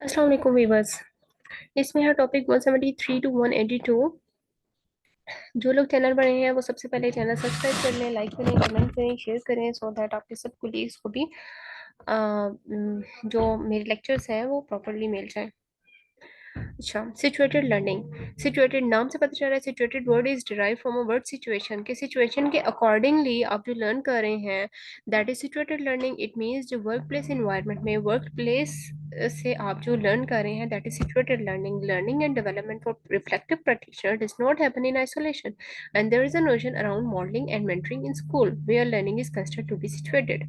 अस्सलाम वालेकुम वीवर्स। इसमें है टॉपिक 173 टू 182। जो लोग चैनल पर नए हैं वो सबसे पहले चैनल सब्सक्राइब कर लें, लाइक करें, कमेंट करें, शेयर करें सो दैट आपके सब कोलीग्स को भी जो मेरे लेक्चर्स हैं वो प्रॉपरली मिल जाए। अच्छा, सिचुएटेड लर्निंग। सिचुएटेड नाम से पता चल रहा है situated word is derive from a word situation के सिचुएशन के अकॉर्डिंगली आप जो लर्न कर रहे हैं that is situated learning. It means जो वर्क प्लेस इन्वायरमेंट में वर्क प्लेस से आप जो लर्न कर रहे हैं that is situated learning. Learning and development for reflective practitioner does not happen in isolation and there is a notion around modelling and mentoring in school where learning is considered to be situated.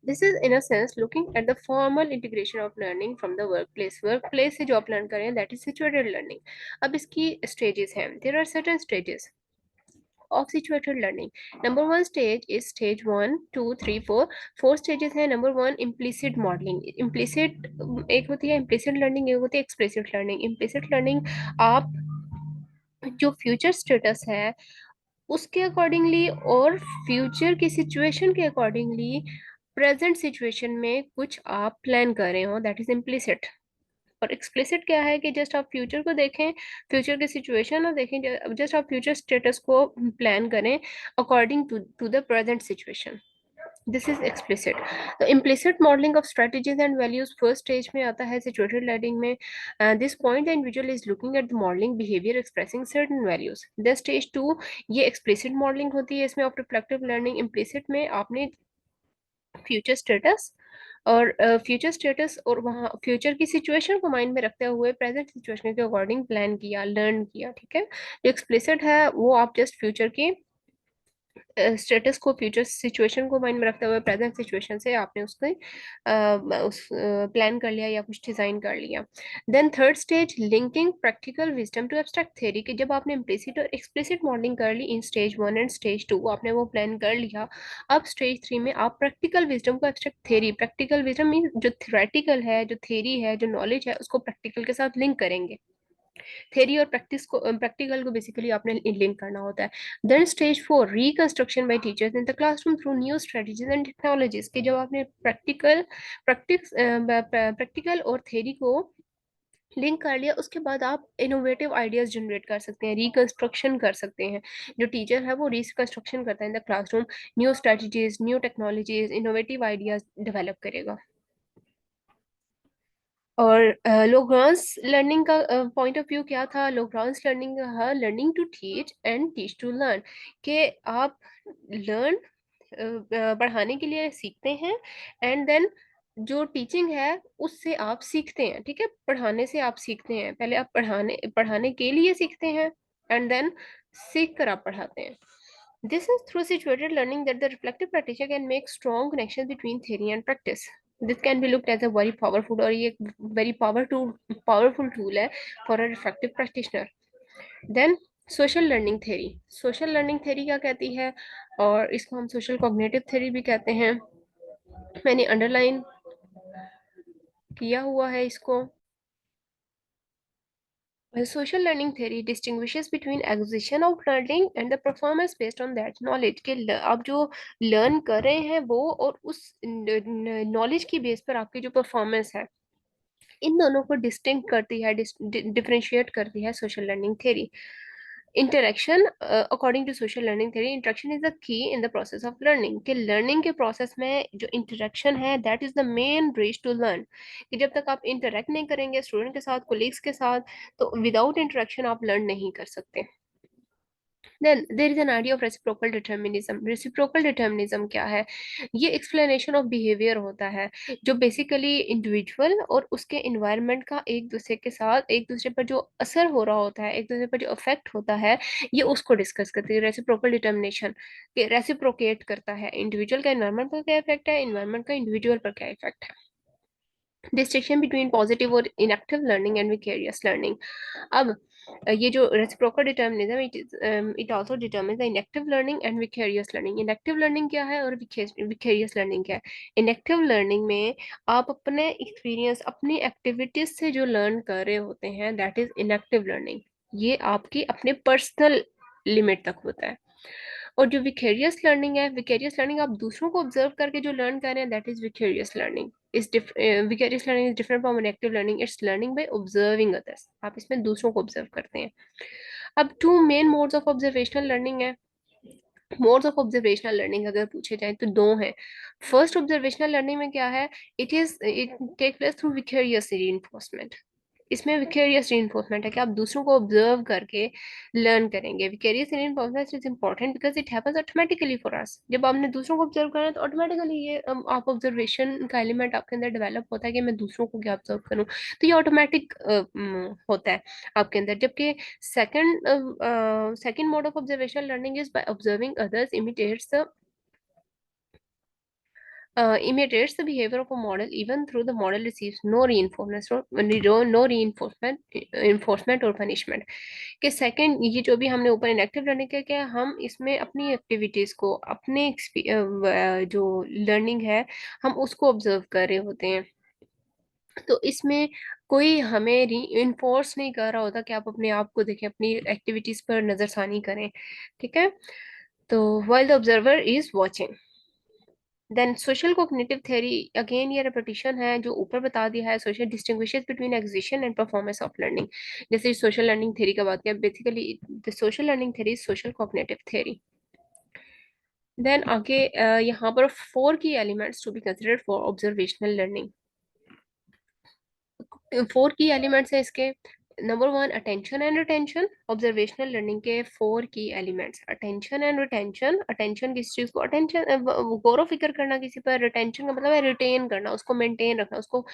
This is in a sense looking at the formal integration of learning from the workplace. Workplace से जो आप learn कर रहे हैं that is situated learning. अब इसकी stages हैं. There are certain stages of situated learning. Number one stage is stage 1, 2, 3, 4. 4 stages हैं. Number one implicit modeling. Implicit एक होती है implicit learning, एक होती है explicit learning. Implicit learning आप जो फ्यूचर स्टेटस है उसके अकॉर्डिंगली और फ्यूचर की सिचुएशन के अकॉर्डिंगली प्रेजेंट सिचुएशन में कुछ आप प्लान कर रहे हो दैट इज इम्प्लिसिट. और एक्सप्लिसिट क्या है कि जस्ट आप फ्यूचर को देखें, फ्यूचर की सिचुएशन और देखें, जस्ट आप फ्यूचर स्टेटस को प्लान करें according to the present situation. This is explicit. तो implicit modelling of strategies and values first stage में आता है सिचुएटेड लर्निंग में. This point the individual is looking at the modelling behaviour expressing certain values. The stage 2 ये explicit modelling होती है. इसमें of reflective learning. Implicit में आपने फ्यूचर स्टेटस और फ्यूचर स्टेटस और वहाँ फ्यूचर की सिचुएशन को माइंड में रखते हुए प्रेजेंट सिचुएशन के अकॉर्डिंग प्लान किया, लर्न किया. ठीक है. जो एक्सप्लिसिट है वो आप जस्ट फ्यूचर की स्टेटस को, फ्यूचर सिचुएशन को माइंड में रखते हुए प्रेजेंट सिचुएशन से आपने उसको उस प्लान कर लिया या कुछ डिजाइन कर लिया. Then third stage linking practical wisdom to abstract theory कि जब आपने इम्प्लिसिट और एक्सप्लिसिट मॉडलिंग कर ली इन स्टेज 1 एंड स्टेज 2 आपने वो प्लान कर लिया. अब स्टेज 3 में आप प्रैक्टिकल विजडम को abstract theory, practical wisdom mean जो थ्योरेटिकल है, जो थ्योरी है, जो नॉलेज है उसको प्रैक्टिकल के साथ लिंक करेंगे. थ्योरी और प्रैक्टिकल को बेसिकली आपने लिंक करना होता है. Then stage 4 reconstruction by teachers in the classroom through new strategies and technologies कि जब आपने प्रैक्टिकल और थ्योरी को लिंक कर लिया उसके बाद आप इनोवेटिव आइडियाज जनरेट कर सकते हैं, रिकंस्ट्रक्शन कर सकते हैं. जो टीचर है वो रिकंस्ट्रक्शन करता है in the classroom, new strategies, new technologies, innovative ideas develop करेगा. और लोग्रांस लर्निंग का पॉइंट ऑफ व्यू क्या था? लोग्रांस लर्निंग का learning to teach and teach to learn कि आप लर्न पढ़ाने के लिए सीखते हैं एंड देन जो टीचिंग है उससे आप सीखते हैं. ठीक है. पढ़ाने से आप सीखते हैं. पहले आप पढ़ाने पढ़ाने के लिए सीखते हैं एंड देन सीख कर आप पढ़ाते हैं. This is through situated learning that the reflective practitioner can make strong connections between theory and practice. This can be looked as a very powerful और ये very powerful tool है for a reflective practitioner. Then social learning theory. Social learning theory क्या कहती है और इसको हम social cognitive theory भी कहते हैं. मैंने underline किया हुआ है इसको. Social learning theory distinguishes between acquisition of learning and the performance based on that knowledge के आप जो learn कर रहे हैं वो और उस knowledge की बेस पर आपकी जो performance है इन दोनों को डिस्टिंक्ट करती है, डिफरेंशिएट करती है social learning theory. Interaction according to social learning theory interaction is the key in the process of learning कि लर्निंग के प्रोसेस में जो इंटरेक्शन है that is the main bridge to learn. कि जब तक आप इंटरेक्ट नहीं करेंगे स्टूडेंट के साथ, कोलीग्स के साथ, तो विदाउट इंटरेक्शन आप लर्न नहीं कर सकते. Then there is an idea of reciprocal determinism. Reciprocal determinism क्या है? ये explanation of behavior होता है जो basically individual और उसके environment का एक दूसरे के साथ, एक दूसरे पर जो असर हो रहा होता है, एक दूसरे पर जो effect होता है, ये उसको discuss करती है. Reciprocal determination कि reciprocate करता है. Individual का environment पर क्या effect है, environment का individual पर क्या effect है. Distinction between positive और inactive learning and vicarious learning. अब ये जो reciprocal determinism it also determines the inactive learning and vicarious learning. Inactive learning क्या है और vicarious learning क्या है? Inactive learning में आप अपने experience, अपनी activities से जो learn कर रहे होते हैं that is inactive learning. ये आपकी अपने personal limit तक होता है. और जो vicarious learning है, vicarious learning आप दूसरों को observe करके जो learn कर रहे हैं that is vicarious learning. Is vicarious learning is different from active learning, it's learning by observing others, आप इसमें दूसरों को ऑब्जर्व करते हैं। अब two main modes of observational learning है। मोड्स ऑफ ऑब्जर्वेशनल लर्निंग अगर पूछे जाए तो दो हैं। फर्स्ट ऑब्जर्वेशनल लर्निंग में क्या है, it take place through vicarious reinforcement. इसमें विकेरियस रीइंफोर्समेंट है कि आप दूसरों को ऑब्जर्व करके लर्न करेंगे। Vicarious reinforcement is important because it happens automatically for us. जब आपने दूसरों को ऑब्जर्व करना है तो ऑटोमेटिकली ये आप ऑब्जर्वेशन का एलिमेंट आपके अंदर डेवलप होता है कि मैं दूसरों को क्या ऑब्जर्व करूँ, तो ये ऑटोमेटिक होता है आपके अंदर। जबकि second mode of observational learning is by observing others imitates the behavior of a model even through the model receives no reinforcement enforcement or punishment। कि सेकंड ये जो भी हमने ऊपर इनएक्टिव लर्निंग के क्या, हम इसमें अपनी एक्टिविटीज को, अपने जो लर्निंग है हम उसको ऑब्जर्व कर रहे होते हैं। तो इसमें कोई हमें री इन्फोर्स नहीं कर रहा होता कि आप अपने आप को देखें, अपनी एक्टिविटीज पर नजरसानी करें। ठीक है, तो while the observer is watching। Then social cognitive theory, again ये रेपिटेशन है जो ऊपर बता दिया है। Social distinguishes between acquisition and performance of learning. जैसे सोशल लर्निंग थ्योरी का बात किया, basically the social learning theory is social cognitive theory. Then आगे यहाँ पर 4 key elements to be considered for observational learning. 4 key elements है इसके। Number 1 attention and retention. Observational learning के 4 key elements, attention and retention. Attention किस चीज को, attention गौर फिक्र करना किसी पर, रिटेंशन का मतलब है रिटेन करना, उसको मेंटेन रखना, उसको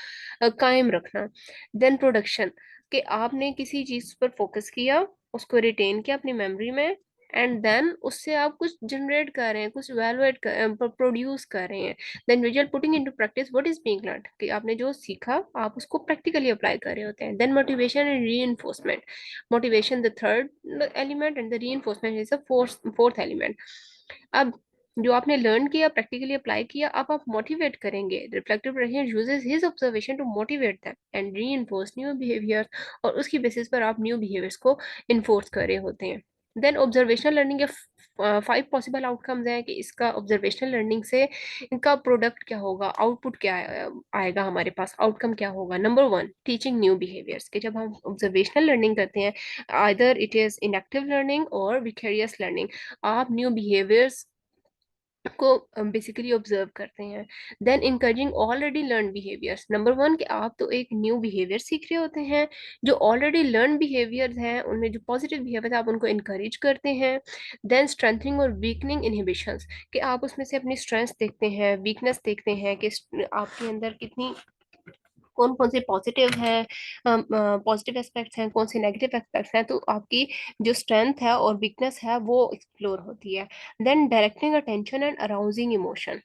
कायम रखना। देन प्रोडक्शन, कि आपने किसी चीज पर फोकस किया, उसको रिटेन किया अपनी मेमोरी में, एंड देन उससे आप कुछ जनरेट कर रहे हैं, कुछ वैल्यूएट प्रोड्यूस कर रहे हैं। Then visual putting into practice what is being learned, कि आपने जो सीखा आप उसको प्रैक्टिकली अप्लाई कर रहे होते हैं। Then motivation and reinforcement. Motivation the third element and the reinforcement is the fourth element. अब जो आपने लर्न किया, प्रैक्टिकली अप्लाई किया, अब आप मोटिवेट करेंगे। Reflective process uses his observation to motivate them and reinforce new behaviour, और उसकी बेसिस पर आप न्यू बिहेवियर्स को इन्फोर्स कर रहे होते हैं। देन ऑब्जर्वेशनल लर्निंग के 5 पॉसिबल आउटकम्स हैं कि इसका ऑब्जर्वेशनल लर्निंग से इनका प्रोडक्ट क्या होगा, आउटपुट क्या आएगा हमारे पास, आउटकम क्या होगा। नंबर 1 टीचिंग न्यू बिहेवियर्स, कि जब हम ऑब्जर्वेशनल लर्निंग करते हैं, either it is enactive learning और विकेरियस लर्निंग, आप न्यू बिहेवियर्स को बेसिकली ऑब्जर्व करते हैं। Then encouraging already learn behaviours. Number 1 कि आप तो एक न्यू बिहेवियर सीख रहे होते हैं, जो ऑलरेडी लर्न बिहेवियर्स हैं उनमें जो पॉजिटिव बिहेवियर है आप उनको इनकरेज करते हैं। देन स्ट्रेंथनिंग और वीकनिंग इनहिबिशंस, कि आप उसमें से अपनी स्ट्रेंथ देखते हैं, वीकनेस देखते हैं, कि आपके अंदर कितनी, कौन कौन से पॉजिटिव हैं, पॉजिटिव एस्पेक्ट्स हैं, कौन से नेगेटिव एस्पेक्ट्स हैं, तो आपकी जो स्ट्रेंथ है और वीकनेस है वो एक्सप्लोर होती है। Then directing attention and arousing emotion.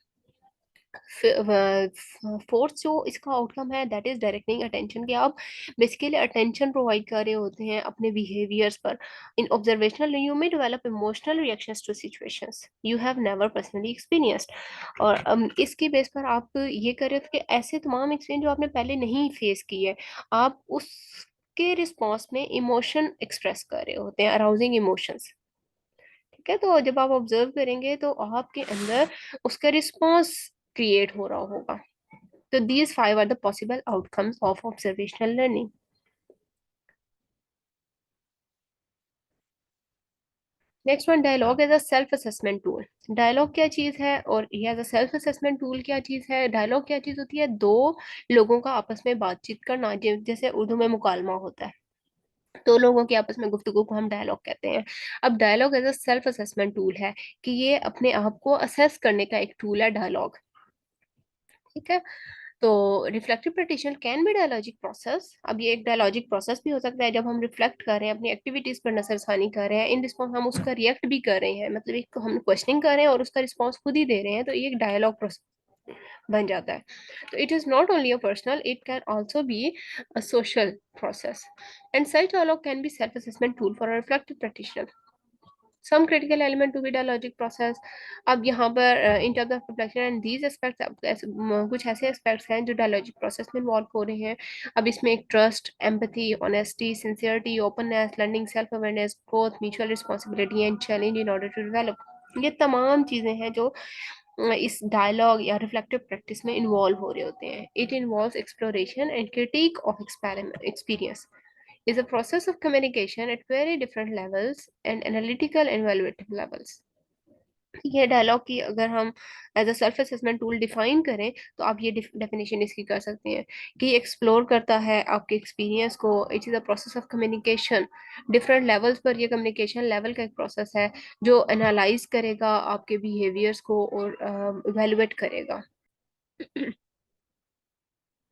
Fourth जो इसका आउटकम है दैट इज डायरेक्टिंग अटेंशन, कि आप बेसिकली अटेंशन प्रोवाइड कर रहे होते हैं अपने बिहेवियर्स पर। In observational you may develop emotional reactions to situations you have never personally experienced, और इसकी बेस पर आप ये कर रहे हो कि ऐसे तमाम एक्सपीरियंस जो आपने पहले नहीं फेस किए, आप उसके रिस्पॉन्स में इमोशन एक्सप्रेस कर रहे होते हैं, अराउजिंग इमोशंस। ठीक है, तो जब आप ऑब्जर्व करेंगे तो आपके अंदर उसका रिस्पॉन्स क्रिएट हो रहा होगा। तो these 5 are the possible outcomes of observational learning। Next one, dialogue as a self assessment tool. Dialogue क्या चीज है और ये as a self assessment tool क्या चीज है। डायलॉग क्या चीज होती है, दो लोगों का आपस में बातचीत करना, जैसे उर्दू में मुकालमा होता है, दो लोगों की आपस में गुफ्तगू को हम डायलॉग कहते हैं। अब dialogue as a self assessment tool है कि ये अपने आप को असेस करने का एक टूल है डायलॉग। ठीक है, तो reflective practitioner can be dialogic process. अब ये एक डायलॉजिक प्रोसेस भी हो सकता है जब हम रिफ्लेक्ट कर रहे हैं, अपनी एक्टिविटीज पर नजरसानी कर रहे हैं, इन रिस्पॉन्स हम उसका रिएक्ट भी कर रहे हैं, मतलब एक हम क्वेश्चनिंग कर रहे हैं और उसका रिस्पॉन्स खुद ही दे रहे हैं, तो ये एक डायलॉग प्रोसेस बन जाता है। तो it is not only a personal, it can also be a social process, and such dialogue can be self assessment tool for a reflective practitioner. Some critical element to be dialogic process. अब यहाँ पर in terms of reflection and these aspects, कुछ ऐसे aspects हैं जो dialogic process में involve हो रहे हैं। अब इसमें एक trust, empathy, honesty, sincerity, openness, learning, self awareness, growth, mutual responsibility and challenge in order to develop, ये तमाम चीजें हैं जो इस डायलॉग या रिफ्लेक्टिव प्रैक्टिस में इन्वॉल्व हो रहे होते हैं. It involves exploration and critic of experience. Is a process of communication at very different levels and analytical and evaluative levels. ये डायलॉग की अगर हम as a self assessment tool define करें तो आप ये डेफिनेशन इसकी कर सकते हैं कि एक्सप्लोर करता है आपके एक्सपीरियंस को. It is a process of communication. Different levels पर ये कम्युनिकेशन लेवल का एक प्रोसेस है जो एनालाइज करेगा आपके बिहेवियर्स को और इवेलुएट करेगा.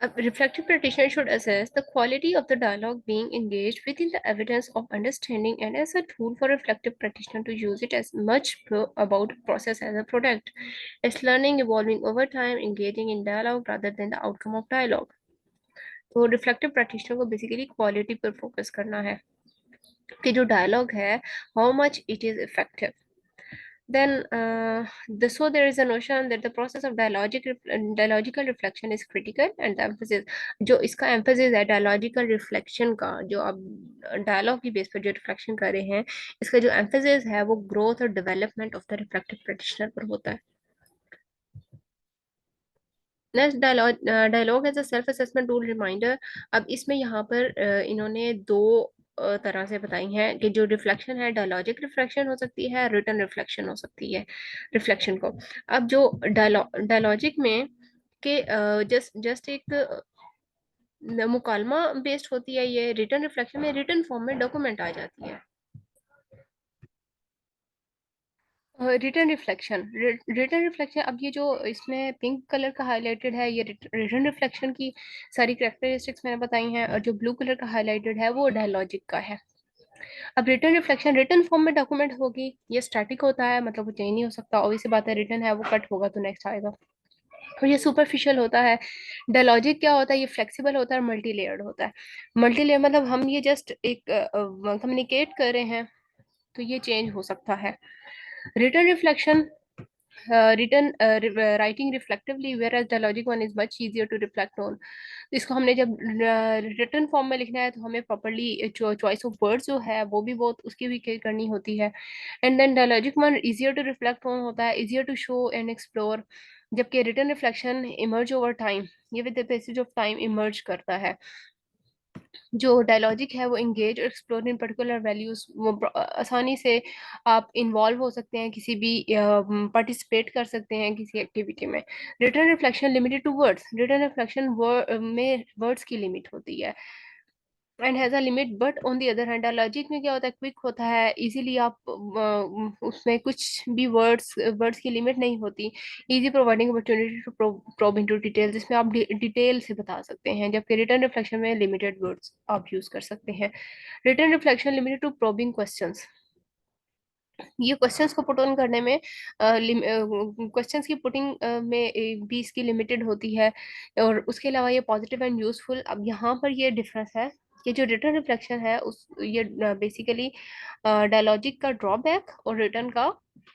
A reflective practitioner should assess the quality of the dialogue being engaged within the evidence of understanding and as a tool for reflective practitioner to use it as much about process as a product. It's learning evolving over time, engaging in dialogue rather than the outcome of dialogue. तो reflective practitioner को basically quality पर focus करना है कि जो dialogue है how much it is effective. Then, so there is a notion that the process of dialogical reflection is critical, and the emphasis जो इसका emphasis है dialogical reflection का, जो आप dialogue की base पर जो reflection कर रहे हैं, इसका जो emphasis है वो growth और development of the reflective practitioner पर होता है. Next dialogue as a self assessment tool reminder. अब इसमें यहाँ पर इन्होंने दो तरह से बताई हैं कि जो रिफ्लेक्शन है डायलॉजिक रिफ्लेक्शन हो सकती है, रिटर्न रिफ्लेक्शन हो सकती है रिफ्लेक्शन को. अब जो डायलॉजिक में के जस्ट जस्ट एक मुकालमा बेस्ड होती है, ये रिटर्न रिफ्लेक्शन में रिटर्न फॉर्म में डॉक्यूमेंट आ जाती है. Return reflection. रिटर्न रिफ्लेक्शन, अब ये जो इसमें पिंक कलर का हाईलाइटेड है ये रिटर्न रिफ्लेक्शन की सारी कैरेक्टरिस्टिक्स मैंने बताई हैं, और जो ब्लू कलर का हाईलाइटेड है वो डायलॉजिक का है. अब रिटर्न रिफ्लेक्शन रिटर्न फॉर्म में डॉक्यूमेंट होगी, ये स्टैटिक होता है, मतलब वो चेंज नहीं हो सकता. ऑब्वियस बात है, रिटर्न है वो कट होगा तो नेक्स्ट आएगा. और ये सुपरफिशियल होता है. डायलॉजिक क्या होता है, ये फ्लेक्सिबल होता है और मल्टी लेयर्ड होता है. मल्टी लेयर मतलब हम ये जस्ट एक कम्युनिकेट कर रहे हैं तो ये चेंज हो सकता है. Return reflection, written writing reflectively, whereas the logic one is much easier to reflect on. तो इसको हमने जब रिटर्न फॉर्म में लिखना है तो हमें प्रॉपरली चॉइस ऑफ वर्ड्स जो है वो भी बहुत उसकी भी केयर करनी होती है. And then dialogic one easier to reflect on होता है, easier to show and explore. जबकि written reflection emerge over time, ये with the passage of time emerge करता है. जो डायलॉजिक है वो इंगेज और एक्सप्लोर इन पर्टिकुलर वैल्यूज, वो आसानी से आप इन्वॉल्व हो सकते हैं, किसी भी पार्टिसिपेट कर सकते हैं किसी एक्टिविटी में. Written reflection limited to words. Written reflection में वर्ड्स की लिमिट होती है and has a limit. But on the other hand dialogic में क्या होता है, क्विक होता है, इजीली आप उसमें कुछ भी वर्ड्स की लिमिट नहीं होती. Easy providing opportunity to probe into detail, जिसमें आप डिटेल से बता सकते हैं. जबकि रिटर्न रिफ्लेक्शन में लिमिटेड वर्ड्स आप यूज कर सकते हैं. Written reflection limited to probing questions. ये क्वेश्चंस को पुट ऑन करने में क्वेश्चंस की पुटिंग में भी इसकी लिमिटेड होती है. और उसके अलावा ये पॉजिटिव एंड यूजफुल. अब यहाँ पर ये डिफरेंस है कि जो रिटर्न रिफ्लेक्शन है उस ये बेसिकली डायलॉजिक का ड्रॉबैक और रिटर्न का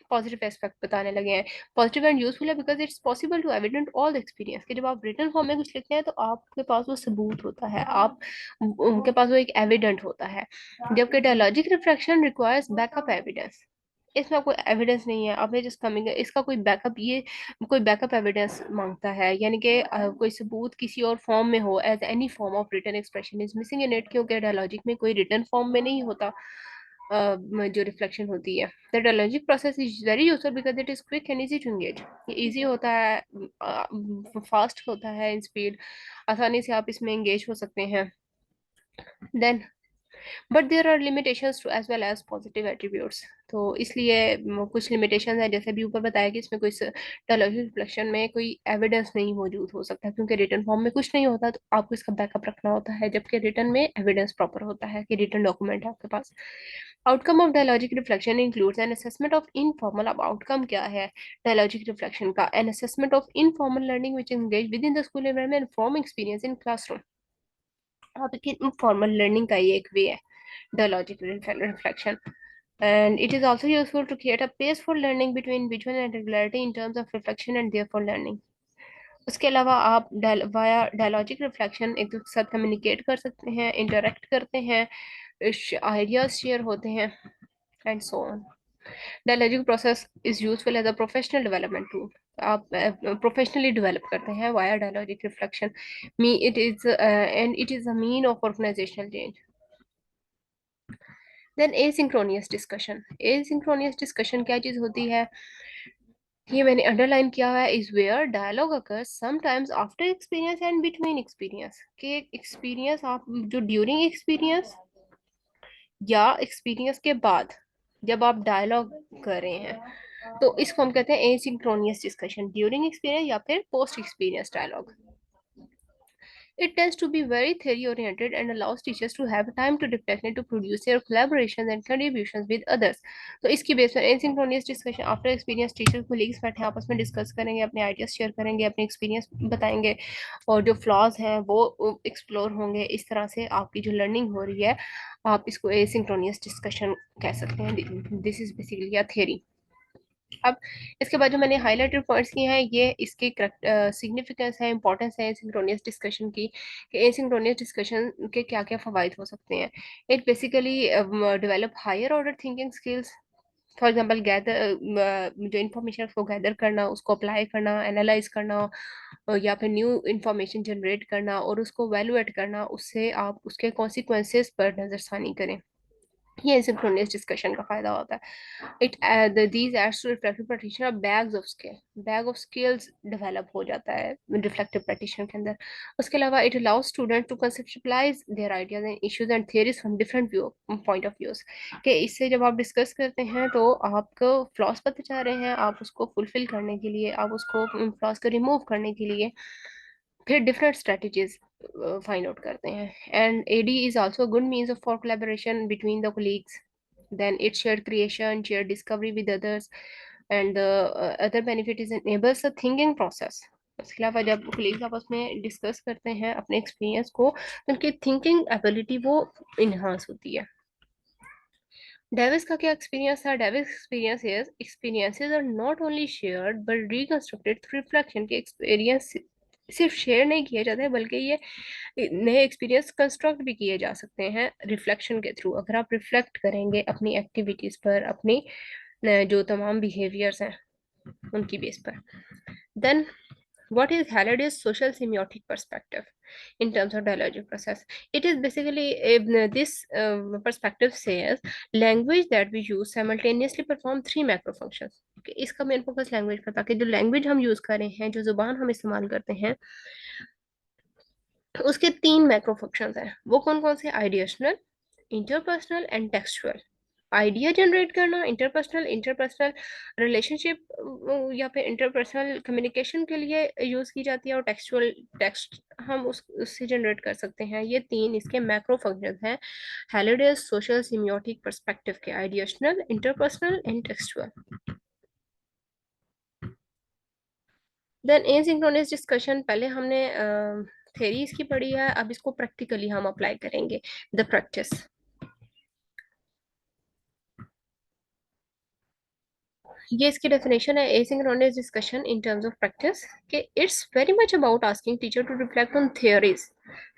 पॉजिटिव एस्पेक्ट बताने लगे हैं. पॉजिटिव एंड यूजफुल है because it's possible to evident all experience, कि जब आप रिटर्न फॉर्म में कुछ लिखते हैं तो आपके पास वो सबूत होता है, आप उनके पास वो एक एविडेंट होता है. जबकि dialogic reflection requires backup evidence. इसमें कोई एविडेंस नहीं है, आपने जिस कमिंग इसका कोई बैकअप, ये कोई बैकअप एविडेंस मांगता है, यानी कि कोई सबूत किसी और फॉर्म में हो. As any form of written expression is missing in it, क्योंकि डायलॉजिक में कोई रिटन फॉर्म में नहीं होता जो रिफ्लेक्शन होती है. The dialogic process is very useful because it is quick and easy to engage. ये इजी होता है, फास्ट होता है इन स्पीड, आसानी से आप इसमें एंगेज हो सकते हैं. Then but there are limitations to as well as positive attributes. तो इसलिए कुछ लिमिटेशन है, जैसे भी ऊपर बताया कि इसमें कोई डायलॉजिक रिफ्लेक्शन में कोई एविडेंस नहीं मौजूद हो सकता, क्योंकि रिटर्न फॉर्म में कुछ नहीं होता तो आपको इसका बैकअप रखना होता है. जबकि रिटर्न में एविडेंस प्रॉपर होता है कि रिटर्न डॉक्यूमेंट है आपके पास. Outcome of dialogic reflection includes an assessment of informal. अब आउटकम क्या है डायलॉजिक रिफ्लेक्शन का? An assessment of informal learning which engage with in the school environment from experience in classroom. अब इनफॉर्मल लर्निंग का ये एक वे है dialogic reflection, and it is also useful to create a pace for learning between visual and regularity in terms of reflection and therefore learning. उसके अलावा आप via dialogic reflection एक दूसरे के साथ कम्युनिकेट कर सकते हैं, इंटरेक्ट करते हैं, आइडियाज शेयर होते हैं and so on. Dialogic process is useful as a professional development tool. आप प्रोफेशनली डेवलप करते हैं via dialogic reflection. Me it is and it is a mean of organisational change. Then asynchronous discussion. Asynchronous discussion क्या चीज होती है, ये मैंने underline किया है, is where dialogue occurs sometimes after experience and between experience. के एक्सपीरियंस आप जो ड्यूरिंग एक्सपीरियंस या एक्सपीरियंस के बाद जब आप डायलॉग कर रहे हैं, तो इसको हम कहते हैं एसिंक्रोनियस डिस्कशन, ड्यूरिंग एक्सपीरियंस या फिर post experience dialogue. It tends to be very theory oriented and allows teachers to have time to reflect and to produce their collaborations and contributions with others. तो इसकी बेस पर asynchronous discussion after experience, teacher colleagues बैठे आपस में discuss करेंगे, अपने ideas share करेंगे, अपने एक्सपीरियंस बताएंगे और जो फ्लॉज हैं वो एक्सप्लोर होंगे। इस तरह से आपकी जो लर्निंग हो रही है, आप इसको एसिंक्रोनियस डिस्कशन कह सकते हैं। This is basically a theory. अब इसके बाद जो मैंने हाईलाइटेड पॉइंट्स किए हैं, ये इसके सिग्निफिकेंस है, इंपॉर्टेंस है एसिंक्रोनियस डिस्कशन की, कि एसिंक्रोनियस डिस्कशन के क्या क्या फ़वाइद हो सकते हैं। It basically develop higher order thinking skills. For example gather जो इन्फॉर्मेशन उसको गैदर करना, उसको अप्लाई करना, एनालाइज करना, या फिर न्यू इन्फॉर्मेशन जनरेट करना और उसको वैल्यूएट करना, उससे आप उसके कॉन्सिक्वेंसेस पर नजरसानी करें। ये एसिंक्रोनियस डिस्कशन का फायदा होता है। these adds to reflective practitioner of bags of skill, bag of skills develop हो जाता है रिफ्लेक्टिव प्रैक्टिशनर के अंदर। उसके अलावा it allows student to conceptualize their ideas and issues and theories from different view point of views. कि इससे जब आप डिस्कस करते हैं तो आपको फ्लॉस पता चल रहे हैं, आप उसको फुलफिल करने के लिए, आप उसको फ्लॉस को रिमूव करने के लिए फिर डिफरेंट स्ट्रेटजीज फाइंड आउट करते हैं। And AD is also good means of for collaboration between the colleagues. then it shared creation, shared discovery with others, and the other benefit is enables the thinking process। उसके अलावा जब colleagues आपस में discuss करते हैं अपने experience को, तो उनकी थिंकिंग एबिलिटी वो इन्हांस होती है। डेविस का क्या एक्सपीरियंस था? Davis experience is experiences are not only shared but reconstructed through reflection. के एक्सपीरियंस सिर्फ शेयर नहीं किए जाते हैं, बल्कि ये नए एक्सपीरियंस कंस्ट्रक्ट भी किए जा सकते हैं रिफ्लेक्शन के थ्रू। अगर आप रिफ्लेक्ट करेंगे अपनी एक्टिविटीज पर, अपनी जो तमाम बिहेवियर्स हैं उनकी बेस पर। Then what is Hallard is social semiotic perspective in terms of dialogic process. It is basically this perspective says language that we use simultaneously perform three macro functions. Okay, इसका main focus language पर, ताकि जो language हम use कर रहे हैं, जो जुबान हम इस्तेमाल करते हैं, उसके तीन मैक्रो फंक्शंस हैं। वो कौन कौन से? Ideational, interpersonal and textual. Idea generate करना इंटरपर्सनल, इंटरपर्सनल रिलेशनशिप या फिर इंटरपर्सनल कम्युनिकेशन के लिए यूज की जाती है, और टेक्सचुअल टेक्स्ट हम उससे जनरेट कर सकते हैं। ये तीन इसके मैक्रो फंक्शंस हैं हैलिडेस सोशल सिमियोटिक पर्सपेक्टिव के, ideational, interpersonal and textual. Then asynchronous discussion, पहले हमने थेरीज की पढ़ी है, अब इसको प्रैक्टिकली हम अप्लाई करेंगे। द प्रैक्टिस, ये इसकी डेफिनेशन है asynchronous discussion in terms of practice, कि it's very much about asking teacher to reflect on theories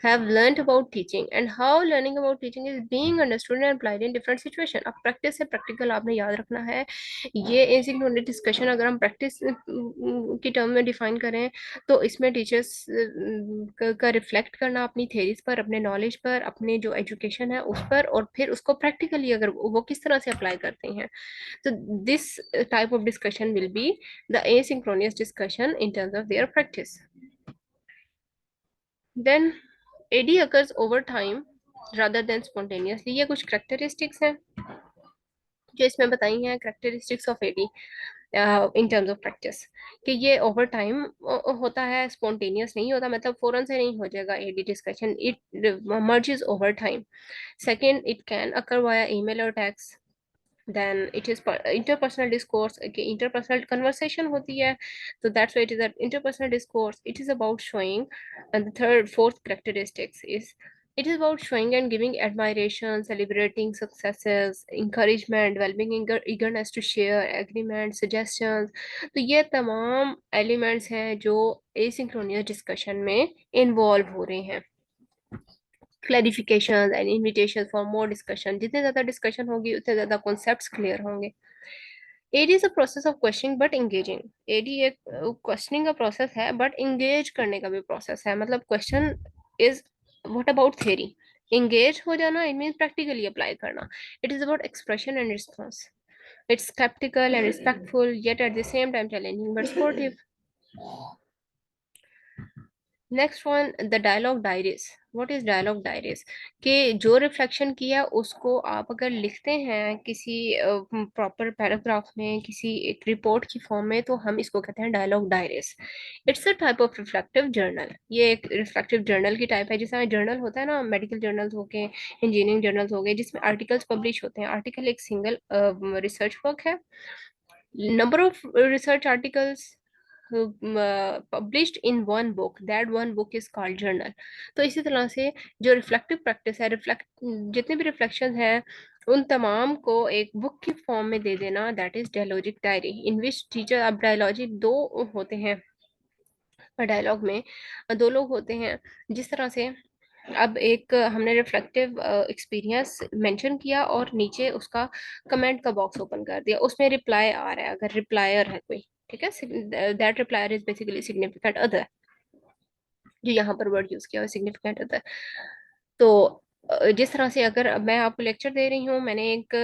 have learned about teaching and how learning about teaching is being understood and applied in different situation। अब practice से practical आपने याद रखना है। ये asynchronous discussion अगर हम practice की टर्म में डिफाइन करें, तो इसमें टीचर्स का रिफ्लेक्ट करना अपनी थेरीज पर, अपने नॉलेज पर, अपने जो एजुकेशन है उस पर, और फिर उसको प्रैक्टिकली अगर वो किस तरह से अप्लाई करते हैं। So this type of discussion will be the asynchronous discussion in terms of their practice. Then AD occurs over time rather than spontaneously। ये कुछ characteristics हैं जो इसमें बताई हैं, characteristics of AD in terms of practice, कि ये over time होता है, स्पॉन्टेनियस नहीं होता, मतलब फौरन से नहीं हो जाएगा AD discussion, it merges over time. Second, it can occur via email और text. then it is interpersonal discourse, okay, interpersonal conversation होती है, so that's why it is an interpersonal discourse। It is about showing, and the fourth characteristics is it is about showing and giving admiration, celebrating successes, encouragement, developing eagerness to share, agreement, suggestions। तो ये तमाम elements हैं जो एसिंक्रोनियस discussion में involve हो रहे हैं। Clarification and invitation for more discussion, जितने ज़्यादा डिस्कशन होगी उतने ज़्यादा कॉन्सेप्ट्स क्लियर होंगे। AD is a process of questioning but engaging. AD एक क्वेश्चनिंग का प्रोसेस है बट इंगेज करने का भी प्रोसेस है। मतलब question is what about theory, engage हो जाना इट मीन प्रैक्टिकली अप्लाई करना। It is about expression and response. It's skeptical and respectful yet at the same time challenging but supportive. Next one the dialogue diaries. What is dialogue diaries? कि जो reflection किया उसको आप अगर लिखते हैं किसी प्रॉपर पैराग्राफ में, किसी एक रिपोर्ट की फॉर्म में, तो हम इसको कहते हैं dialogue diaries. It's a type of reflective journal. ये एक रिफ्लेक्टिव जर्नल की टाइप है। जैसे जर्नल होता है ना, मेडिकल जर्नल्स हो गए, इंजीनियरिंग जर्नल्स हो गए, जिसमें आर्टिकल्स पब्लिश होते हैं। आर्टिकल एक सिंगल रिसर्च वर्क है। number of research articles published in one book, that one book is called journal. तो इसी तरह से जो रिफ्लेक्टिव प्रैक्टिस है, रिफ्लेक्ट जितने भी रिफ्लेक्शन है उन तमाम को एक बुक की फॉर्म में दे देना, that is dialogic diary in which teacher. अब डायलॉजिक दो होते हैं, डायलॉग में दो लोग होते हैं। जिस तरह से अब एक हमने रिफ्लेक्टिव एक्सपीरियंस मेंशन किया और नीचे उसका कमेंट का बॉक्स ओपन कर दिया, उसमें रिप्लाई आ रहा है, अगर रिप्लायर है कोई, ठीक है, that replier is basically significant other. जो यहाँ पर वर्ड यूज किया हुआ सिग्निफिकेंट अदर। तो जिस तरह से अगर मैं आपको लेक्चर दे रही हूँ, मैंने एक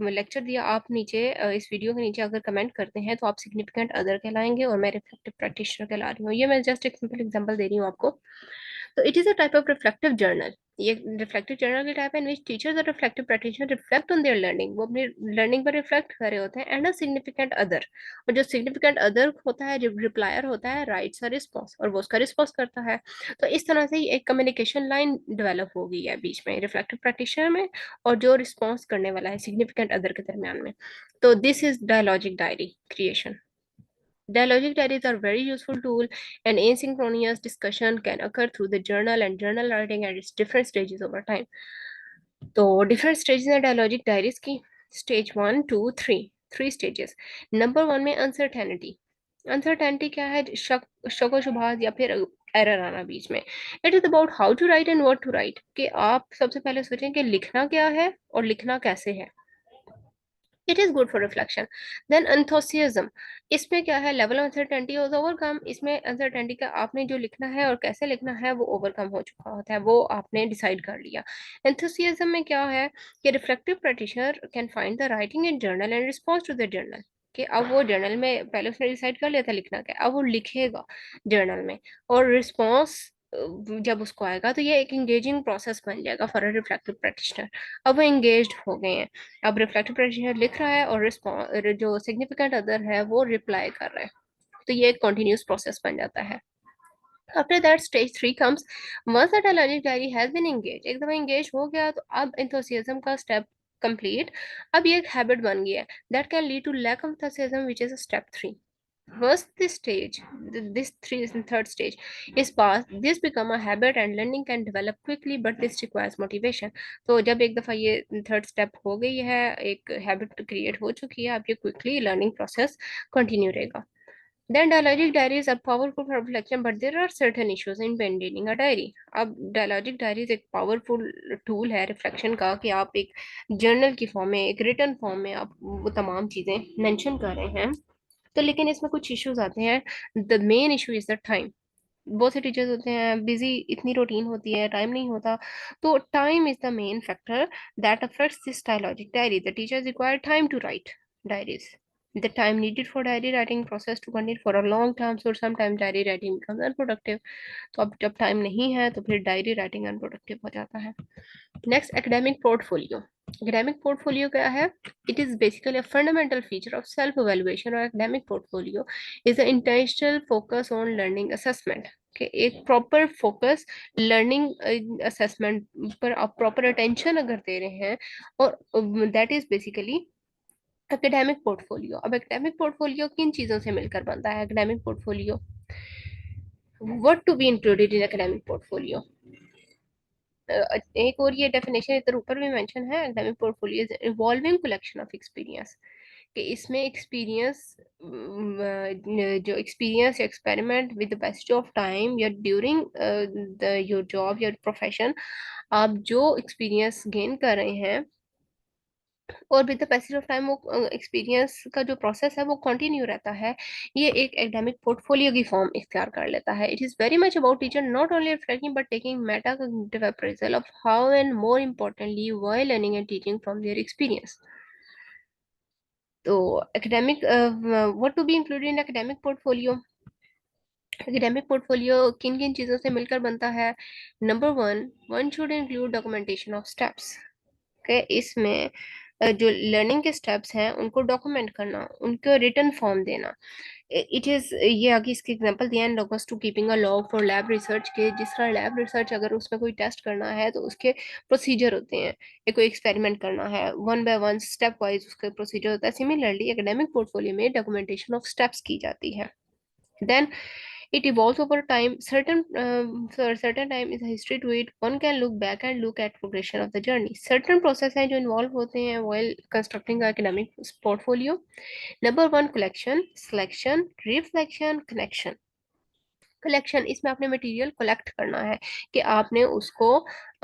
लेक्चर दिया, आप नीचे इस वीडियो के नीचे अगर कमेंट करते हैं तो आप सिग्निफिकेंट अदर कहलाएंगे और मैं रिफ्लेक्टिव प्रैक्टिशनर कहला रही हूँ। ये मैं जस्ट एक सिंपल एग्जांपल दे रही हूँ आपको। तो it is a type of reflective journal. ये रिफ्लेक्टिव जर्नल की टाइप है इन विच टीचर्स और reflective practitioner reflect on their learning. वो अपनी लर्निंग पर रिफ्लेक्ट कर रहे होते हैं। एंड अ सिग्निफिकेंट अदर, और जो सिग्निफिकेंट अदर होता है, रिप्लायर होता है, राइट्स अ रिस्पॉन्स और वो उसका रिस्पॉन्स करता है। तो इस तरह से एक कम्युनिकेशन लाइन डेवलप हो गई है बीच में रिफ्लेक्टिव प्रैक्टिशनर में और जो रिस्पॉन्स करने वाला है सिग्निफिकेंट अदर के दरमियान में। तो this is dialogic diary creation. Dialogic diaries are very useful tool, and asynchronous discussion can occur through the journal and journal writing at its different stages over time. तो different stages हैं dialogic diaries की। Stage 1, 2, 3, three stages। Number 1 में uncertainty। uncertainty क्या है? शक व शुबहात या फिर एरर आना बीच में। It is about how to write and what to write, कि आप सबसे पहले सोचें कि लिखना क्या है और लिखना कैसे है। It is good for reflection. Then enthusiasm. इसमें क्या है? Level of uncertainty is overcome. इसमें अनसर्टेनिटी का आपने जो लिखना है और कैसे लिखना है वो ओवरकम हो चुका होता है, वो आपने डिसाइड कर लिया। एंथोसियाज्म में क्या है कि reflective practitioner can find the writing in journal and response to the journal. कि अब वो जर्नल में पहले उसने डिसाइड कर लिया था लिखना क्या, अब वो लिखेगा जर्नल में, और रिस्पॉन्स जब उसको आएगा तो ये एक इंगेजिंग प्रोसेस बन जाएगा फॉर अ रिफ्लेक्टिव प्रैक्टिशनर। अब वो इंगेज्ड हो गए हैं। अब रिफ्लेक्टिव प्रैक्टिशनर लिख रहा है और रिस्पॉन्स जो सिग्निफिकेंट अदर है वो रिप्लाई कर रहा है। तो ये एक कंटिन्यूस प्रोसेस बन जाता है। After that stage 3 comes. Once the dialogic diary has been engage, एक दफा एंगेज हो गया तो अब एंथुसियाज्म का स्टेप कंप्लीट। अब ये एक हैबिट बन गया है that can lead to lack of enthusiasm which is step 3। Once this stage, this three third stage is passed, this become a habit and learning can develop quickly, but this requires motivation. तो जब एक दफा ये third step हो गई है, एक habit create हो चुकी है, अब ये क्विकली लर्निंग प्रोसेस कंटिन्यू रहेगा। Then dialogic diaries are powerful for reflection, but there are certain issues in maintaining a diary. अब dialogic diaries एक powerful tool है रिफ्लेक्शन का, कि आप एक जर्नल की फॉर्म में, एक रिटर्न फॉर्म में आप वो तमाम चीजें मेंशन कर रहे हैं। तो लेकिन इसमें कुछ इश्यूज आते हैं। The main issue is the time. बहुत से टीचर्स होते हैं बिजी, इतनी रूटीन होती है, टाइम नहीं होता। तो time is the main factor that affects this dialogic diary. The teachers require time to write diaries. The time needed for diary writing process to continue for a long time, so sometimes diary writing becomes unproductive. तो अब जब time नहीं है तो फिर diary writing unproductive हो जाता है। Next, academic portfolio. Academic portfolio क्या है? It is basically a fundamental feature of self evaluation. और academic portfolio is a intentional focus on learning assessment. कि एक प्रॉपर फोकस लर्निंग असेसमेंट पर आप प्रॉपर अटेंशन अगर दे रहे हैं, और that is basically academic portfolio. अब एकेडमिक पोर्टफोलियो किन चीजों से मिलकर बनता है? Academic portfolio, what to be included in academic portfolio. एक और ये डेफिनेशन इधर ऊपर भी मेंशन है, academic portfolio is evolving collection of experience. कि इसमें एक्सपीरियंस, जो experience experiment with the passage of time या ड्यूरिंग द योर जॉब या प्रोफेशन, आप जो एक्सपीरियंस गेन कर रहे हैं और with the passage of time वो एक्सपीरियंस का जो प्रोसेस है वो कंटिन्यू रहता है, ये एक एकेडमिक पोर्टफोलियो की फॉर्म इख्तियार कर लेता है। It is very much about teacher not only reflecting but taking meta cognitive appraisal of how and more importantly why learning and teaching from their experience. तो academic what to be included in academic portfolio. Academic portfolio किन किन चीज़ों से मिलकर बनता है। Number one should include documentation of steps. के इसमें जो लर्निंग के स्टेप्स हैं उनको डॉक्यूमेंट करना, उनको रिटर्न फॉर्म देना। इट इज़ ये आगे इसके एग्जांपल दिया है, लोगोस to keeping a log for lab research के, जिस तरह लैब रिसर्च अगर उसमें कोई टेस्ट करना है तो उसके प्रोसीजर होते हैं, या कोई एक्सपेरिमेंट करना है one by one step wise उसका प्रोसीजर होता है। सिमिलरली एकेडमिक पोर्टफोलियो में डॉक्यूमेंटेशन ऑफ स्टेप्स की जाती है। Then it evolves over time. Certain time is a history to it. One can look back and look at progression of the journey. Certain process हैं जो involve होते हैं while constructing a academic portfolio. Number one, collection, selection, reflection, connection. Collection, इसमें आपने material collect करना है कि आपने उसको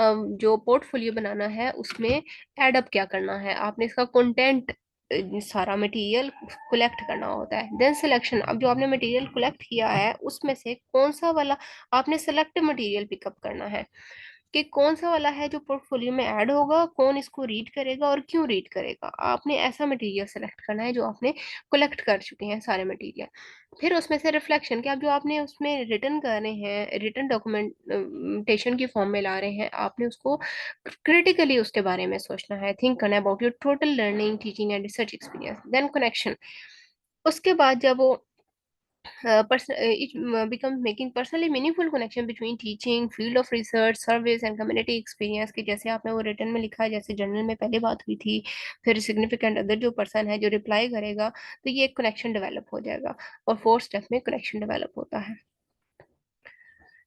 जो पोर्टफोलियो बनाना है उसमें एडअप क्या करना है, आपने इसका कंटेंट सारा मटेरियल कलेक्ट करना होता है। देन सिलेक्शन, अब जो आपने मटेरियल कलेक्ट किया है उसमें से कौन सा वाला आपने सेलेक्ट मटेरियल पिकअप करना है, कि कौन सा वाला है जो पोर्टफोलियो में ऐड होगा, कौन इसको रीड करेगा और क्यों रीड करेगा। आपने ऐसा मटेरियल सेलेक्ट करना है जो आपने कलेक्ट कर चुके हैं सारे मटेरियल। फिर उसमें से रिफ्लेक्शन, कि आप जो आपने उसमें रिटर्न कर रहे हैं, रिटर्न डॉक्यूमेंटेशन की फॉर्म में ला रहे हैं, आपने उसको क्रिटिकली उसके बारे में सोचना है, थिंक करना about your total learning teaching and research experience. Then connection, उसके बाद जब वो it becomes making personally meaningful connection between teaching, field of research, service and community experience, कि जैसे आपने वो रिटर्न में लिखा है, जैसे जर्नल में पहले बात हुई थी, फिर सिग्निफिकेंट अदर जो पर्सन है जो रिप्लाई करेगा, तो ये एक कनेक्शन डेवलप हो जाएगा। और फोर्थ स्टेप में कनेक्शन डेवलप होता है।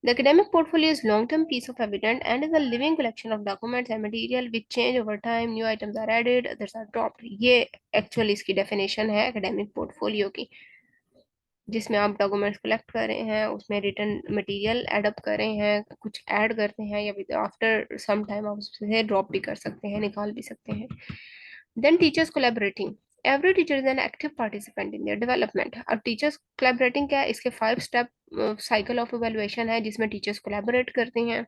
The academic portfolio is long-term piece of evidence and is a living collection of documents and material which change over time. New items are added, others are dropped. ये actually इसकी definition है academic portfolio की, जिसमें आप documents collect कर रहे हैं, उसमें रिटर्न मटेरियल एडअप कर रहे हैं, कुछ ऐड करते हैं, या आफ्टर सम टाइम आप उससे ड्रॉप भी कर सकते हैं, निकाल भी सकते हैं। Then teachers collaborating, every teacher is an active participant in their development. अब टीचर्स कोलैबोरेटिंग क्या है, इसके 5 स्टेप साइकिल ऑफ इवेलुएशन है जिसमें टीचर्स कोलैबोरेट करते हैं।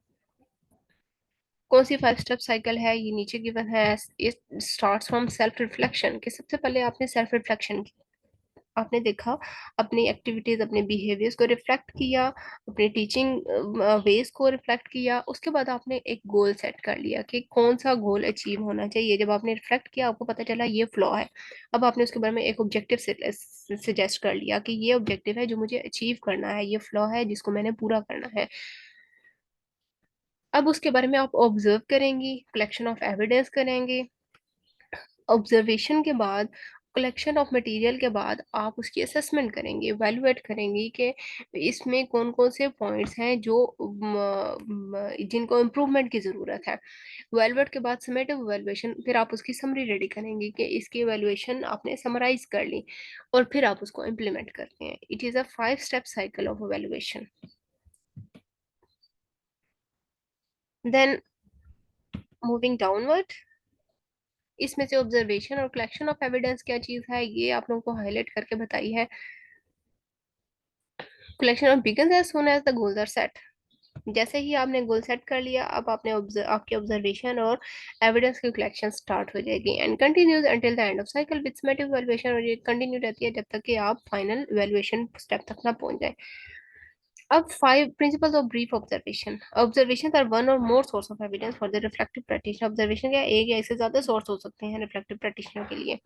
कौन सी 5 स्टेप साइकिल है, ये नीचे गिवन है। It starts from self reflection, कि सबसे पहले आपने सेल्फ रिफ्लेक्शन, आपने देखा अपनी एक्टिविटीज, अपने बिहेवियर्स को रिफ्लेक्ट किया, अपने टीचिंग वेज को रिफ्लेक्ट किया। उसके बाद आपने एक गोल सेट कर लिया कि कौन सा गोल अचीव होना चाहिए। जब आपने रिफ्लेक्ट किया आपको पता चला ये फ्लॉ है, अब आपने उसके बारे में एक ऑब्जेक्टिव सजेस्ट कर लिया कि ये ऑब्जेक्टिव है जो मुझे अचीव करना है, ये फ्लॉ है जिसको मैंने पूरा करना है। अब उसके बारे में आप ऑब्जर्व करेंगी, कलेक्शन ऑफ एविडेंस करेंगे। ऑब्जर्वेशन के बाद, कलेक्शन ऑफ मटेरियल के बाद आप उसकी असेसमेंट करेंगे, इवैल्यूएट करेंगे कि इसमें कौन कौन से पॉइंट्स हैं जो जिनको इम्प्रूवमेंट की ज़रूरत है। इवैल्यूएट के बाद समेटिव इवैल्यूएशन, फिर आप उसकी समरी रेडी करेंगे कि इसकी इवैल्यूएशन आपने समराइज कर ली, और फिर आप उसको इम्प्लीमेंट करते हैं। It is a 5 step cycle of evaluation. Then moving downward, इसमें से ऑब्जर्वेशन और कलेक्शन ऑफ एविडेंस क्या चीज़ है ये आप लोगों को हाईलाइट करके बताई है। Collection of begins as soon as the goals are set, जैसे ही आपने गोल सेट कर लिया, अब आपने आपकी ऑब्जर्वेशन और एविडेंस की कलेक्शन स्टार्ट हो जाएगी, and continues until the end of cycle with summative evaluation, और ये कंटिन्यू रहती है जब तक कि आप फाइनल इवैल्यूएशन स्टेप तक ना पहुंच जाए। अब 5 principles of brief observation. Observations are one or more source of evidence for the reflective practitioner. Observation क्या है, एक या इससे ज्यादा सोर्स हो सकते हैं रिफ्लेक्टिव प्रैक्टिशनर के लिए।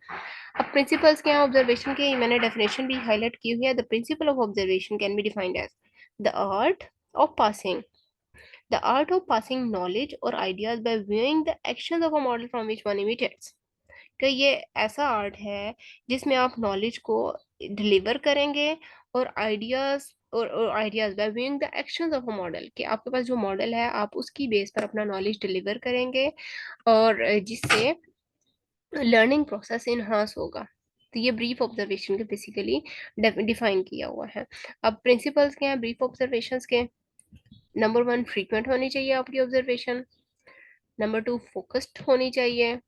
अब प्रिंसिपल्स क्या है ऑब्जर्वेशन के, मैंने डेफिनेशन भी हाईलाइट की हुई है। The principle of observation can be defined as the art of passing, the art of passing knowledge or ideas by viewing the actions of a model from which one imitates। कि ये ऐसा art है जिसमें आप knowledge को deliver करेंगे और ideas bye viewing the actions of a model, कि आपके पास जो मॉडल है आप उसकी बेस पर अपना नॉलेज डिलीवर करेंगे, और जिससे लर्निंग प्रोसेस इनहांस होगा। तो ये ब्रीफ ऑब्जर्वेशन के बेसिकली डिफाइन किया हुआ है। अब प्रिंसिपल्स क्या हैं ब्रीफ ऑब्जर्वेशंस के। नंबर 1, फ्रीक्वेंट होनी चाहिए आपकी ऑब्जर्वेशन। नंबर 2, फोकस्ड होनी चाहिए।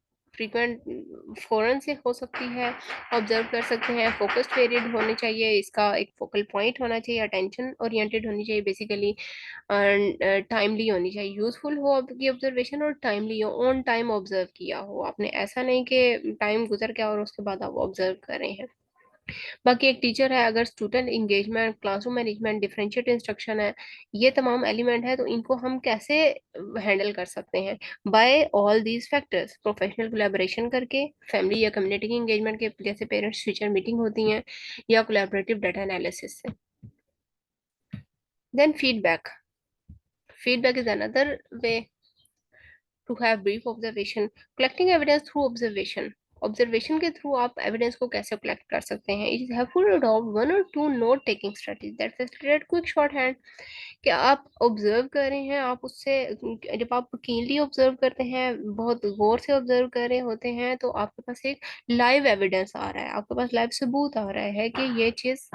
फ्रीक्वेंट फ़ौरन से हो सकती है, ऑब्जर्व कर सकते हैं। फोकस्ड पीरियड होने चाहिए, इसका एक फोकल पॉइंट होना चाहिए, अटेंशन ओरिएंटेड होनी चाहिए बेसिकली, टाइमली होनी चाहिए। यूजफुल हो आपकी ऑब्जर्वेशन और टाइमली हो, ऑन टाइम ऑब्जर्व किया हो आपने, ऐसा नहीं कि टाइम गुजर गया और उसके बाद आप ऑब्जर्व कर रहे हैं। बाकी एक टीचर है, अगर student engagement, classroom management, differentiate instruction है, ये तमाम एलिमेंट है, तो इनको हम कैसे हैंडल कर सकते हैं? By all these factors, professional collaboration करके, फैमिली या कम्युनिटी की इंगेजमेंट के जैसे पेरेंट्स टीचर मीटिंग होती हैं, या कोलैबोरेटिव डाटा एनालिसिस से। Then feedback, feedback is another way to have brief observation, collecting evidence through observation. Observation के थ्रू आप एविडेंस को कैसे कलेक्ट कर सकते हैं? It is helpful to adopt one or two note taking strategies that facilitate quick shorthand. कि आप observe कर रहे हैं, आप उससे, जब आप कीनली ऑब्जर्व करते हैं, बहुत गौर से ऑब्जर्व कर रहे होते हैं, तो आपके पास एक लाइव एविडेंस आ रहा है, आपके पास लाइव सबूत आ रहा है कि ये चीज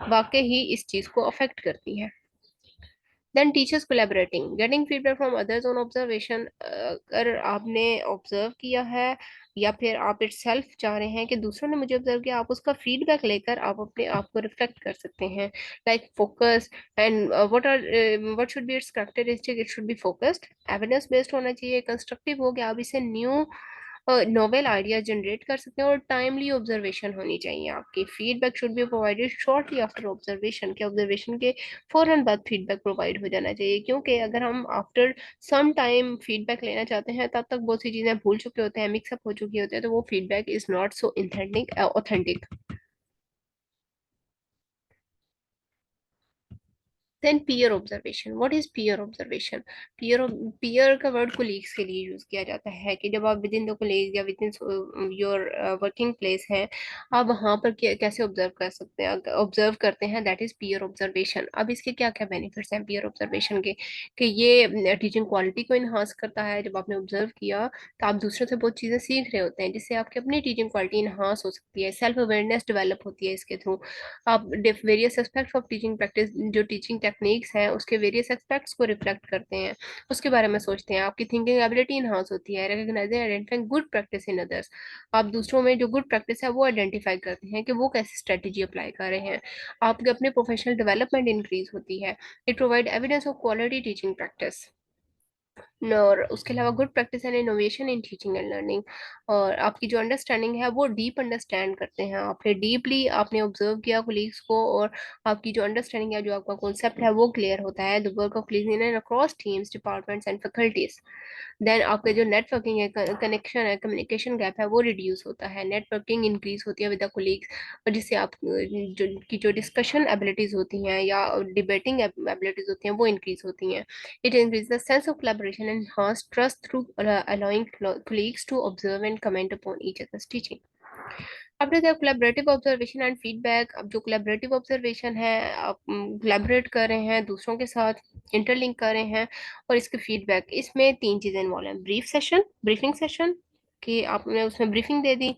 वाकई ही इस चीज को अफेक्ट करती है। Then teachers collaborating, getting feedback from others on observation. अगर आपने ऑब्जर्व किया है या फिर आप इट सेल्फ चाह रहे हैं कि दूसरों ने मुझे ऑब्जर्व किया, आप उसका फीडबैक लेकर आप अपने आप को रिफ्लेक्ट कर सकते हैं। Like focus and what should be it's characteristic, it should be focused, evidence based होना चाहिए, कंस्ट्रक्टिव हो गया, आप इसे न्यू नोवेल आइडिया जनरेट कर सकते हैं, और टाइमली ऑब्जर्वेशन होनी चाहिए। आपकी feedback should be provided shortly after observation, के ऑब्जर्वेशन के फौरन बाद फीडबैक प्रोवाइड हो जाना चाहिए, क्योंकि अगर हम आफ्टर सम टाइम फीडबैक लेना चाहते हैं, तब तक बहुत सी चीज़ें भूल चुके होते हैं, मिक्सअप हो चुकी होती है, तो वो feedback is not so authentic. Then peer observation, what is peer observation? Peer peer का वर्ड कोलीग्स के लिए यूज किया जाता है, कि जब आप विद इन द कोलीग या within your working place है, आप वहां पर कैसे ऑब्जर्व कर सकते हैं, ऑब्जर्व करते हैं, दैट इज पीयर ऑब्जर्वेशन। अब इसके क्या क्या बेनिफिट्स हैं पीयर ऑब्जर्वेशन के? कि ये टीचिंग क्वालिटी को इन्हांस करता है। जब आपने ऑब्जर्व किया, तो आप दूसरों से बहुत चीजें सीख रहे होते हैं, जिससे आपकी अपनी टीचिंग क्वालिटी इन्हांस हो सकती है, सेल्फ अवेयरनेस डेवलप होती है इसके थ्रू। आप various aspects of teaching practice, जो टीचिंग टेक्निक्स हैं उसके वेरियस एस्पेक्ट्स को रिफ्लेक्ट करते हैं, उसके बारे में सोचते हैं, आपकी थिंकिंग एबिलिटी इनहांस होती है, recognising identifying good practice in others. आप दूसरों में जो गुड प्रैक्टिस है वो आइडेंटिफाई करते हैं कि वो कैसे स्ट्रेटेजी अप्लाई कर रहे हैं। आपके अपने प्रोफेशनल डेवलपमेंट इंक्रीज होती है। It provide evidence of quality teaching practice. और उसके अलावा good practice and innovation in teaching and learning. और आपकी जो अंडरस्टैंडिंग है वो डीप अंडरस्टैंड करते हैं, आपने डीपली आपने ऑब्जर्व किया कोलीग्स को, और आपकी जो अंडरस्टैंडिंग है, जो आपका कॉन्सेप्ट है वो क्लियर होता है। The work of colleagues in across teams, departments and faculties. Then आपका जो नेटवर्किंग है, कनेक्शन है, कम्युनिकेशन गैप है, वो रिड्यूस होता है, नेटवर्किंग इंक्रीज होती है विद द कोलीग्स, और जिससे आप जो की जो डिस्कशन एबिलिटीज होती हैं या डिबेटिंग एबिलिटीज होती हैं वो इंक्रीज होती हैं। It increases the sense of collaboration and enhances trust through allowing colleagues to observe and comment upon each other's teaching. अब रहता है कोलैबोरेटिव ऑब्जर्वेशन एंड फीडबैक। अब जो कोलैबोरेटिव ऑब्जर्वेशन है, आप कोलैबोरेट कर रहे हैं दूसरों के साथ, इंटरलिंक कर रहे हैं, और इसके फीडबैक, इसमें तीन चीजें इन्वॉल्व हैं। ब्रीफ सेशन, ब्रीफिंग सेशन, कि आपने उसमें ब्रीफिंग दे दी,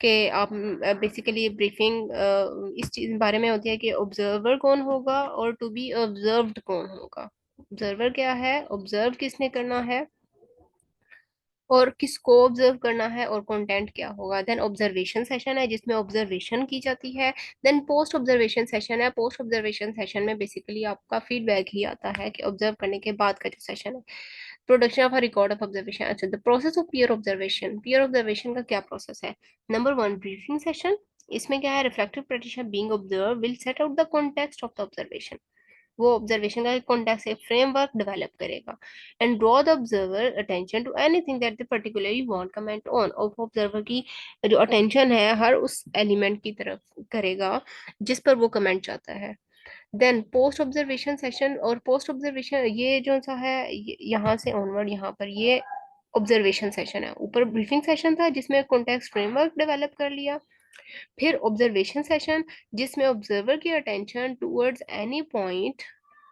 कि आप बेसिकली ब्रीफिंग इस चीज बारे में होती है कि ऑब्जर्वर कौन होगा और टू बी ऑब्जर्व्ड कौन होगा। ऑब्जर्वर क्या है, ऑब्जर्व किसने करना है, और किसको ऑब्जर्व करना है, और कंटेंट क्या होगा। देन ऑब्जर्वेशन सेशन है, जिसमें ऑब्जर्वेशन की जाती है। देन पोस्ट ऑब्जर्वेशन सेशन है, पोस्ट ऑब्जर्वेशन सेशन में बेसिकली आपका फीडबैक ही आता है, कि ऑब्जर्व करने के बाद का जो सेशन है। Production of a record of observation. अच्छा, the process of peer observation, peer observation का क्या प्रोसेस है? Number one, briefing session. इसमें क्या है, reflective practitioner being observe will set out the context of the observation. वो observation का एक कॉन्टेक्स्ट, एक फ्रेमवर्क डेवलप करेगा, and draw the observer attention to anything that they particularly want comment on. और observer की जो अटेंशन है हर उस एलिमेंट की तरफ करेगा जिस पर वो कमेंट चाहता है। देन पोस्ट ऑब्जर्वेशन सेशन, और पोस्ट ऑब्जर्वेशन ये जो सा है, यहाँ से ऑनवर्ड यहाँ पर ये ऑब्जर्वेशन सेशन है। ऊपर ब्रीफिंग सेशन था जिसमें कॉन्टेक्स्ट फ्रेमवर्क डेवलप कर लिया। फिर ऑब्जर्वेशन सेशन, जिसमें ऑब्जर्वर की attention towards any point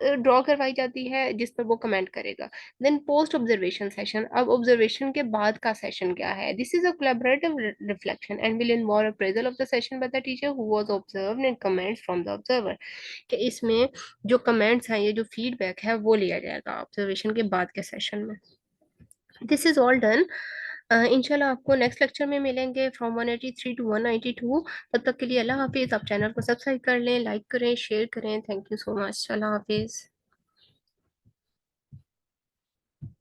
draw करवाई जाती है जिस पर वो कमेंट करेगा। देन पोस्ट ऑब्जर्वेशन सेशन, अब ऑब्जर्वेशन के बाद का सेशन क्या है? This is a collaborative reflection and will involve appraisal of the session by the teacher who was observed and comments from the observer. कि इसमें जो कमेंट्स हैं, ये जो फीडबैक है वो लिया जाएगा ऑब्जर्वेशन के बाद के सेशन में। दिस इज ऑल डन इंशाल्लाह आपको नेक्स्ट लेक्चर में मिलेंगे फ्रॉम 183 टू 192। तब तक के लिए अल्लाह हाफिज़। आप चैनल को सब्सक्राइब कर लें, लाइक करें, शेयर करें। Thank you so much. अल्लाह हाफिज़।